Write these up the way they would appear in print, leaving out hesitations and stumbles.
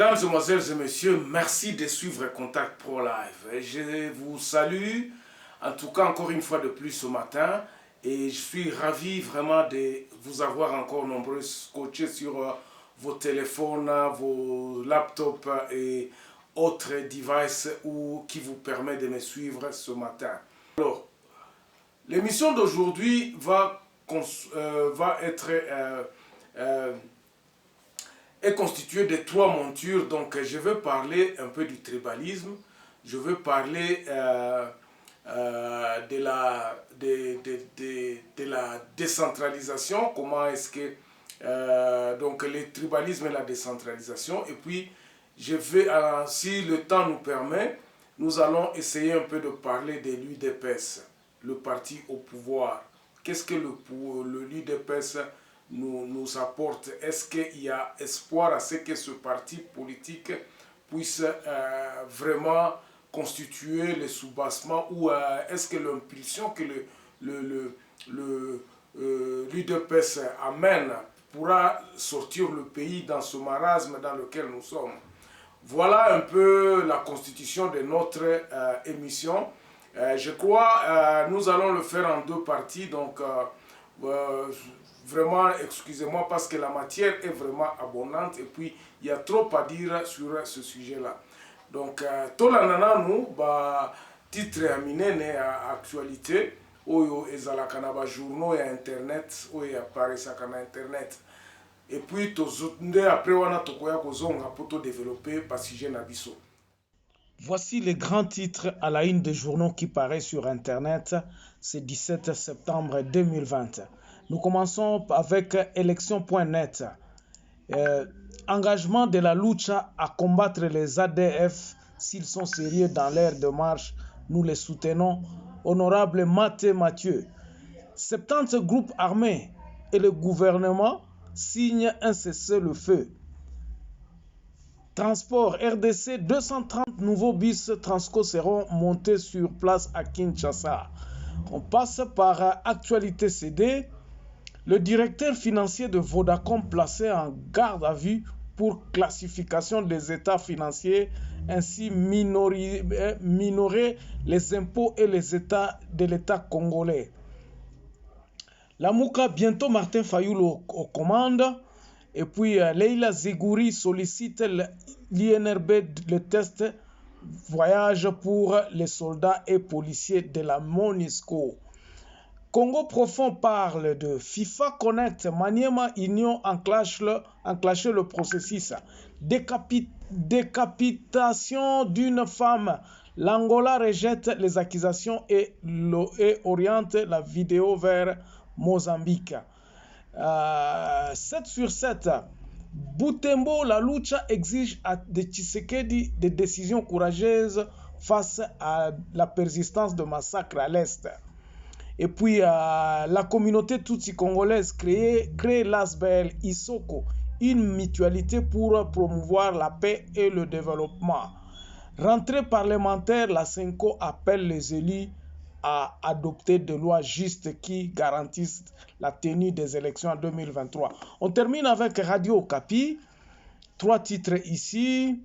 Mesdames, Mesdemoiselles et Messieurs, merci de suivre Contact Pro Live. Je vous salue, en tout cas encore une fois de plus ce matin, et je suis ravi vraiment de vous avoir encore nombreux scotchés sur vos téléphones, vos laptops et autres devices qui vous permettent de me suivre ce matin. Alors, l'émission d'aujourd'hui va être est constitué de 3 montures. Donc je veux parler un peu du tribalisme, je veux parler de la décentralisation, comment est-ce que donc le tribalisme et la décentralisation, et puis je vais, si le temps nous permet, nous allons essayer un peu de parler de l'UDPS, le parti au pouvoir. Qu'est-ce que l'UDPS nous apporte? Est-ce qu'il y a espoir à ce que ce parti politique puisse vraiment constituer le soubassement, ou est-ce que l'impulsion que l'UDPS amène pourra sortir le pays dans ce marasme dans lequel nous sommes? Voilà un peu la constitution de notre émission. Je crois nous allons le faire en 2 parties, donc vraiment, excusez-moi parce que la matière est vraiment abondante et puis il y a trop à dire sur ce sujet-là. Donc, tolanana nous, titre aminé à actualité, oyo ezalaka na ba journaux et internet, oyo apparaissaka na internet. Et puis après wana tokoya kozonga pour développer par sujet na biso. Voici les grands titres à la une des journaux qui paraissent sur internet ce 17 septembre 2020. Nous commençons avec élection.net. Engagement de la lucha à combattre les ADF s'ils sont sérieux dans leur démarche. Nous les soutenons. Honorable Maté Mathieu. 70 groupes armés et le gouvernement signent un cessez-le-feu. Transport RDC, 230 nouveaux bus Transco seront montés sur place à Kinshasa. On passe par Actualité CD. Le directeur financier de Vodacom placé en garde à vue pour classification des états financiers, ainsi minorer les impôts et les états de l'état congolais. La Mouka, bientôt Martin Fayoulou aux commandes. Et puis Leila Zegouri sollicite l'INRB le test voyage pour les soldats et policiers de la MONUSCO. Congo Profond parle de FIFA Connect, Maniema Union enclenché le processus. Décapitation d'une femme. L'Angola rejette les accusations et oriente la vidéo vers Mozambique. 7 sur 7. Boutembo, la lucha exige de Tshisekedi des décisions courageuses face à la persistance de massacres à l'Est. Et puis, la communauté tutsi congolaise crée l'ASBL Isoko, une mutualité pour promouvoir la paix et le développement. Rentrée parlementaire, la CENCO appelle les élus à adopter des lois justes qui garantissent la tenue des élections en 2023. On termine avec Radio Okapi. 3 titres ici.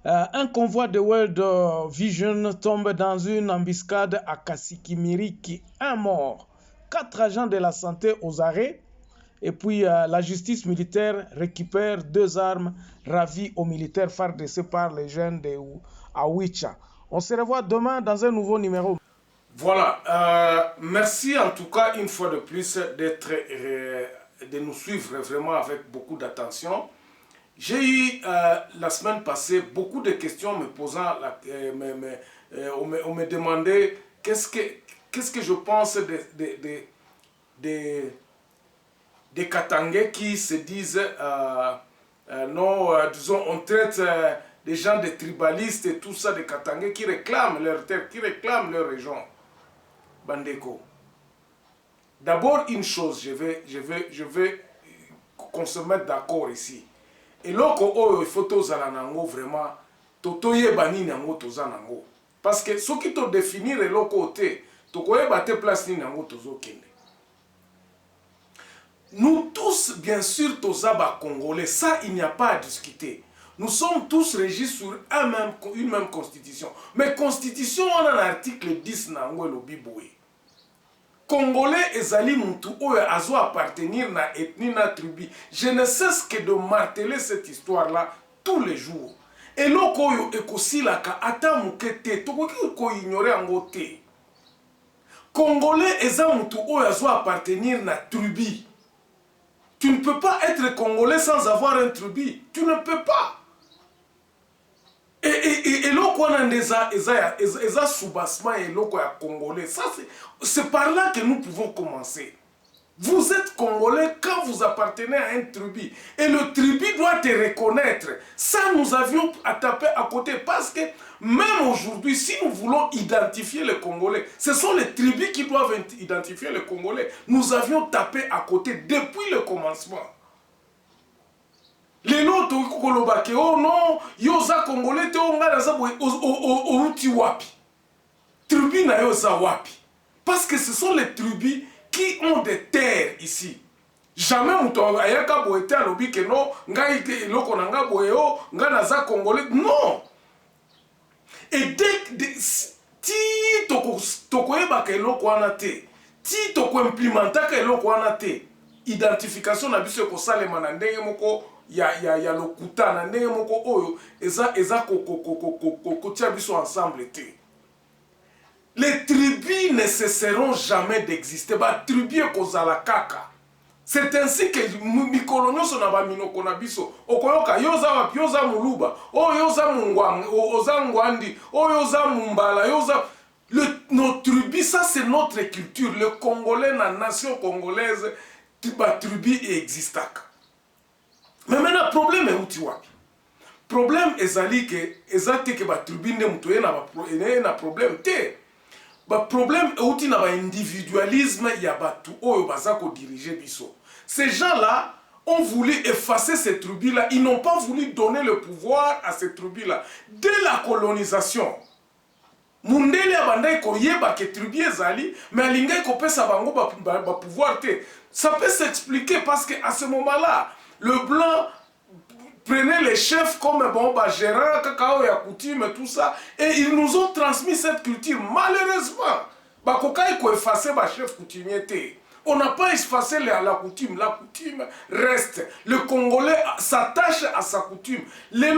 Un convoi de World Vision tombe dans une embuscade à Kasikimiri, 1 mort. 4 agents de la santé aux arrêts. Et puis la justice militaire récupère 2 armes ravies aux militaires FARDC par les jeunes de Awicha. On se revoit demain dans un nouveau numéro. Voilà, merci en tout cas une fois de plus de nous suivre vraiment avec beaucoup d'attention. J'ai eu la semaine passée beaucoup de questions me posant, on me demandait qu'est-ce que je pense des Katangais qui se disent non, disons, on traite des gens de tribalistes et tout ça, des Katangais qui réclament leur terre, qui réclament leur région. Bandeko. D'abord, une chose, je vais qu'on se mette d'accord ici. Et loko oyo il faut tozala nango vraiment totoyeba nini yango toza nango, parce que soki to définir eloko te tokoyeba te place nini yango tozokende. Nous tous, bien sûr, Tozaba Congolais, ça, il n'y a pas à discuter. Nous sommes tous régis sur une même constitution. Mais constitution, on a l'article 10 na ngwelobi boye. Congolais ezali muntu oyo azo appartenir na ethnie na tribu. Je ne cesse que de marteler cette histoire-là tous les jours. Et loko oyo ekosilaka ata muke te, tokoki ko ignorer yango te. Congolais eza muntu oyo azo appartenir na tribu. Tu ne peux pas être Congolais sans avoir un tribu. Tu ne peux pas. Et loko wana eza soubassement et loko ya Congolais. Ça c'est par là que nous pouvons commencer. Vous êtes Congolais quand vous appartenez à un tribu. Et le tribu doit te reconnaître. Ça, nous avions à taper à côté. Parce que même aujourd'hui, si nous voulons identifier les Congolais, ce sont les tribus qui doivent identifier les Congolais. Nous avions tapé à côté depuis le commencement. Les noms de oh non, yoza Congolais, te onga za outi wapi. Tribu na yoza wapi. Parce que ce sont les tribus qui ont des terres ici. Jamais muto ayaka boete alobi ke no ngai eloko na nga boye o nga naza Congolais. Non. Et dès ti toko yebaka eloko wana te, ti toko implementaka eloko wana te, identification na biso ko salema na ndenge moko ya lokuta na ndenge moko oyo eza ko tia biso ensemble te. Les tribus ne cesseront jamais d'exister. Ba tribu kozala kaka. C'est ainsi que mikolo nyonso na ba minoko na biso okoyoka yoza wapi yoza muluba o yoza mungwang oza ngwandi o yoza mumbala yoza nos tribus, ça c'est notre culture. Le Congolais, la nation congolaise, ba tribu existaka. Mais maintenant problème est où tu vois? Problème ezali que ezate que ba tribu ne muto na problème te. Le problème est qu'il y a un individualisme, il y a un diriger biso. Ces gens-là ont voulu effacer ces tribus-là. Ils n'ont pas voulu donner le pouvoir à ces tribus-là. Dès la colonisation, Mundele abandai ko yeba ke tribu ezali, mais alingai ko pesa bango ba pouvoir te. Ça peut s'expliquer parce qu'à ce moment-là, le blanc prenez les chefs comme bon, gérant, cacao et coutume et tout ça. Et ils nous ont transmis cette culture. Malheureusement, il faut effacer les chefs coutumiers. On n'a pas effacé la coutume. La coutume reste. Le Congolais s'attache à sa coutume. Les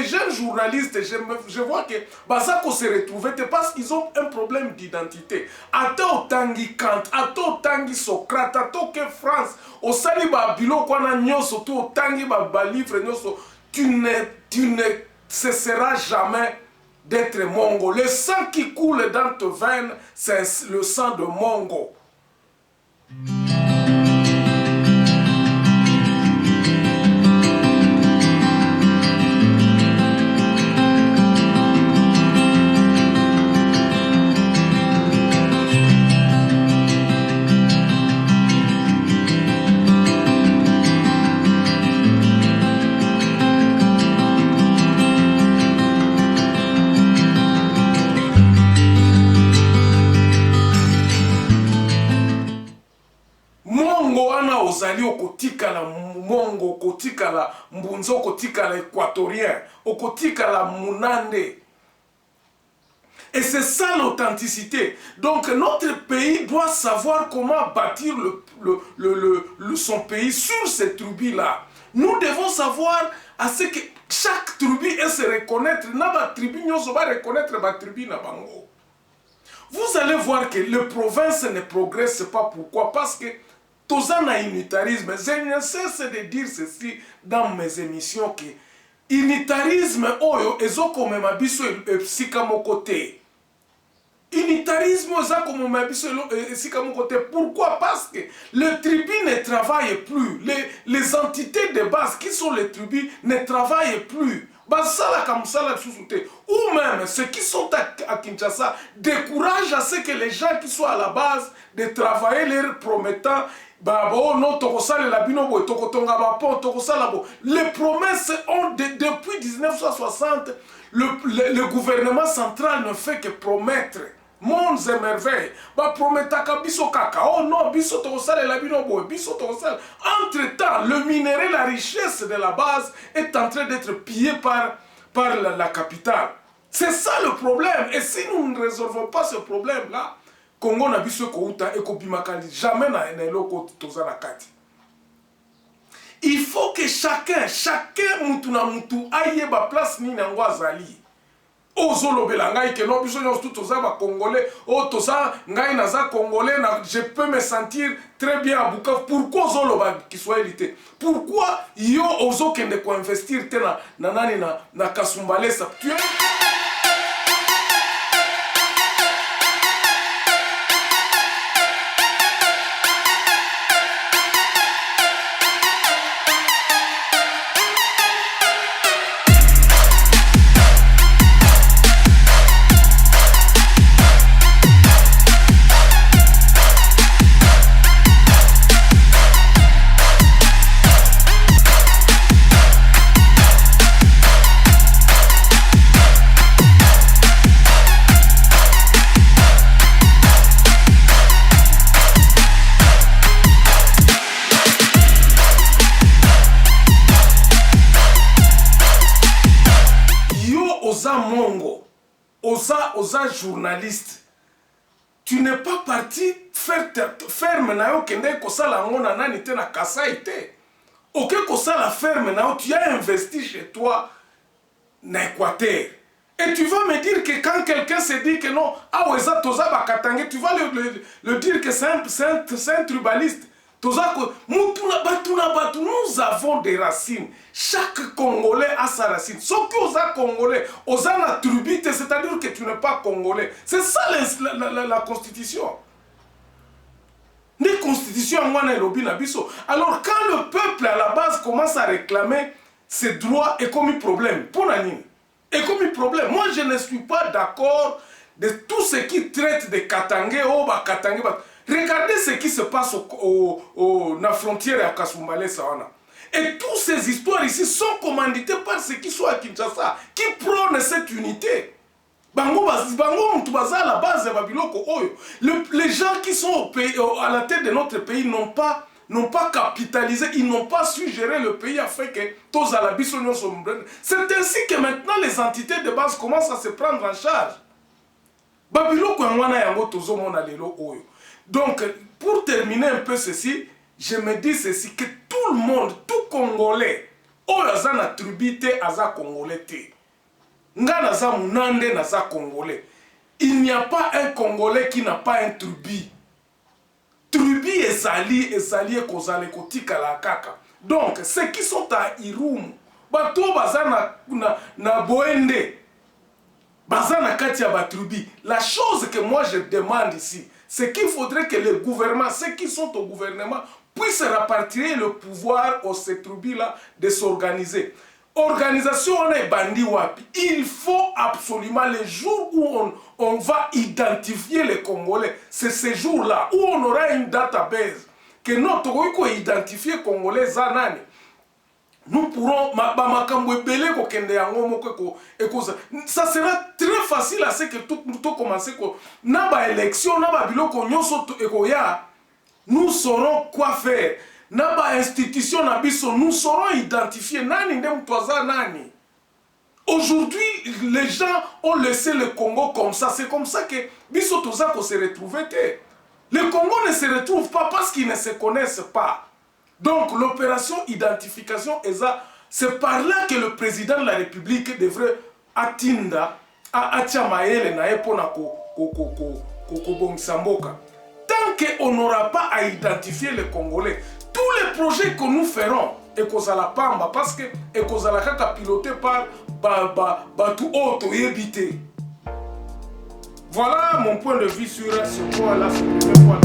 jeunes journalistes, je vois que Bazako se retrouvent parce qu'ils ont un problème d'identité. Ato Tangi Kant, Ato Tangi Socrate, Ato que France, au Sali Babilo, Kwana Nyoso, Ato Tangi Babalivre Nyoso, tu ne cesseras jamais d'être Mongo. Le sang qui coule dans tes veines, c'est le sang de Mongo. Ozali okotika la Mongo, okotika la Mbunzo, okotika la Équatorien, okotika la Munande. Et c'est ça l'authenticité. Donc notre pays doit savoir comment bâtir son pays sur ces tribus-là. Nous devons savoir à ce que chaque tribu est se reconnaître. Naba tribu nyoso va reconnaître ba tribu na bango. Vous allez voir que les provinces ne progressent pas. Pourquoi? Parce que Tozana unitarisme. Je ne cesse de dire ceci dans mes émissions que unitarisme oyo ezoko memabiso esika mokote. Unitarisme ezoko memabiso esika mokote. Pourquoi? Parce que les tribus ne travaillent plus. Les entités de base qui sont les tribus ne travaillent plus. Ou même ceux qui sont à Kinshasa découragent à ce que les gens qui sont à la base de travailler leur promettant les promesses ont depuis 1960 le gouvernement central ne fait que promettre. mondes et merveilles. Ba prometaka biso kaka. Oh non, biso tokosala la bino boy, biso tokosala. Entre-temps, le minerai, la richesse de la base est en train d'être pillée par la capitale. C'est ça le problème. Et si nous ne résolvons pas ce problème-là, Congo na biso kouta et kobimakali jamais na eloko toza na kati. Il faut que chacun mutu na mutu aye ba place ni nango azali. Ozolobela ngai ke no biso nyonso toza ba congolais, o toza ngai naza congolais na je peux me sentir très bien à Bukavu. Pourquoi ozoloba kiswahili? Pourquoi yo ozokende ko investir te na nani na Kasumbalesa? Tu es mongo, oza journaliste. Tu n'es pas parti ferme na yo kende kosala ngo na nani te na Kasai te. Ok kosala ferme na yo, tu as investi chez toi na Équateur. Et tu vas me dire que quand quelqu'un se dit que non, ah weza toza bakatange, tu vas le dire que c'est un tribaliste. Nous avons des racines. Chaque Congolais a sa racine. Sauf que aux Congolais, aux attributs, c'est-à-dire que tu n'es pas Congolais. C'est ça la Constitution. Les constitutions, alors quand le peuple à la base commence à réclamer ses droits, et comme un problème, pour Nanine, et comme un problème, moi je ne suis pas d'accord de tout ce qui traite de Katangé, Katangé. Regardez ce qui se passe à la frontière à Kasumbalesa. Et toutes ces histoires ici sont commanditées par ceux qui sont à Kinshasa, qui prônent cette unité. Les gens qui sont à la tête de notre pays n'ont pas capitalisé, ils n'ont pas su gérer le pays afin que tous à la bisognon sont. C'est ainsi que maintenant les entités de base commencent à se prendre en charge. Donc, pour terminer un peu ceci, je me dis ceci, que tout le monde, tout Congolais, oyaza na tribité aza Congolais te. Nga naza munande naza Congolais. Il n'y a pas un Congolais qui n'a pas un tribu. Tribu ezali kozale kotika la kaka. Donc, ceux qui sont à Irumu, bato baza na Boende, baza na kati ya batribu. La chose que moi je demande ici, c'est qu'il faudrait que le gouvernement, ceux qui sont au gouvernement, puissent répartir le pouvoir aux ces tribus-là de s'organiser. Organisation, on est bandi wapi. Il faut absolument les jours où on va identifier les Congolais. C'est ces jours-là où on aura une database que notre ko identifier Congolais zanani. Nous pourrons ça sera très facile à ce que tout commencer na élection na biloko nyonso ekoya. Nous saurons quoi faire. Naba institution na biso, nous saurons identifier nani ndem toza nani. Aujourd'hui, les gens ont laissé le Congo comme ça. C'est comme ça que biso toza ko se retrouver. Le Congo ne se retrouve pas parce qu'ils ne se connaissent pas. Donc l'opération identification c'est par là que le président de la République devrait attinda à Atiamaele na epona ko Samboka. Tant qu'on n'aura pas à identifier les Congolais, tous les projets que nous ferons, et qu'on la pamba, parce que et qu'on la kaka piloté par tout autre éviter. Voilà mon point de vue sur ce point-là, ce premier point.